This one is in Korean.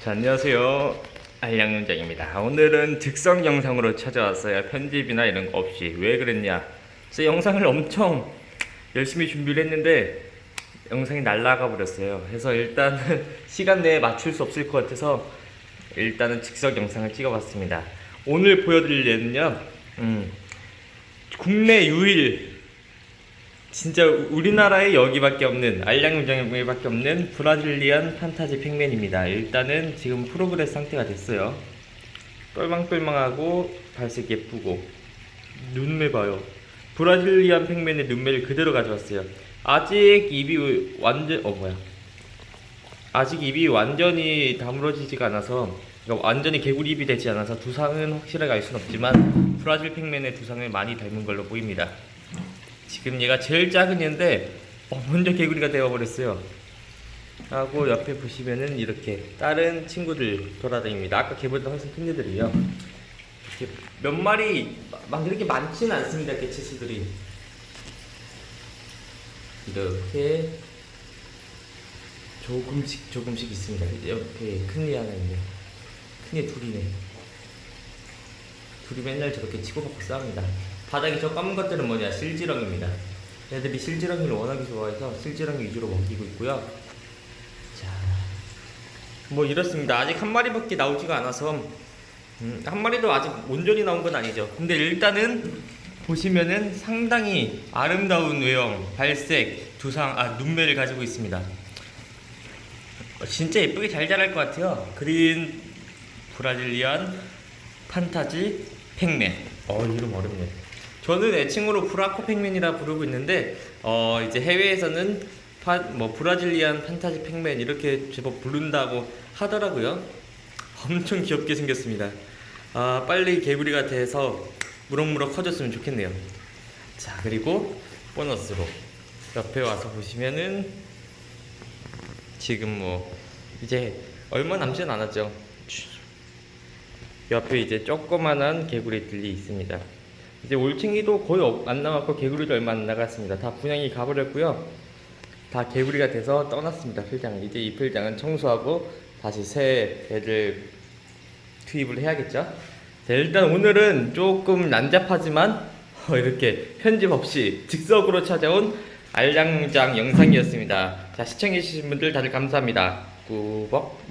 자, 안녕하세요. 알량용장입니다. 오늘은 즉석 영상으로 찾아왔어요. 편집이나 이런 거 없이. 왜 그랬냐? 그래서 영상을 엄청 열심히 준비를 했는데 영상이 날아가 버렸어요. 그래서 일단은 시간 내에 맞출 수 없을 것 같아서 일단은 즉석 영상을 찍어봤습니다. 오늘 보여드릴 예는요, 국내 유일, 진짜 우리나라에 여기밖에 없는, 알량용장에밖에 없는 브라질리안 판타지 팩맨입니다. 일단은 지금 프로그레스 상태가 됐어요. 똘망똘망하고 발색 예쁘고 눈매 봐요. 브라질리안 팩맨의 눈매를 그대로 가져왔어요. 아직 입이 완전 아직 입이 완전히 다물어지지가 않아서, 그러니까 완전히 개구리 입이 되지 않아서 두상은 확실하게 알 수는 없지만 브라질 팩맨의 두상을 많이 닮은 걸로 보입니다. 지금 얘가 제일 작은 얘인데 먼저 개구리가 되어버렸어요. 하고 옆에 보시면은 이렇게 다른 친구들 돌아다닙니다. 아까 걔보다 훨씬 큰 애들이요. 이렇게 몇 마리 막 이렇게 많지는 않습니다. 개체수들이 이렇게 조금씩 있습니다. 옆에 큰애 하나 있네. 큰애 둘이네. 둘이 맨날 저렇게 치고받고 싸웁니다. 바닥에 저 검은 것들은 뭐냐? 실지렁입니다. 얘들이 실지렁이를 워낙에 좋아해서 실지렁이 위주로 먹이고 있고요. 자, 뭐 이렇습니다. 아직 한 마리밖에 나오지가 않아서 한 마리도 아직 온전히 나온 건 아니죠. 근데 일단은 보시면은 상당히 아름다운 외형, 발색, 두상, 눈매를 가지고 있습니다. 진짜 예쁘게 잘 자랄 것 같아요. 그린 브라질리안 판타지 팩맨. 이름 어렵네. 저는 애칭으로 브라코 팩맨이라 부르고 있는데 이제 해외에서는 브라질리안 판타지 팩맨 이렇게 제법 부른다고 하더라고요. 엄청 귀엽게 생겼습니다. 빨리 개구리가 돼서 무럭무럭 커졌으면 좋겠네요. 자, 그리고 보너스로 옆에 와서 보시면은 지금 뭐 이제 얼마 남진 않았죠. 옆에 이제 조그만한 개구리들이 있습니다. 이제 올챙이도 거의 안 남았고 개구리도 얼마 안 나갔습니다. 다 분양이 가버렸고요. 다 개구리가 돼서 떠났습니다. 필장. 이제 이 필장은 청소하고 다시 새 애들 투입을 해야겠죠. 자, 일단 오늘은 조금 난잡하지만 이렇게 편집 없이 즉석으로 찾아온 알량장 영상이었습니다. 자, 시청해주신 분들 다들 감사합니다. 꾸벅.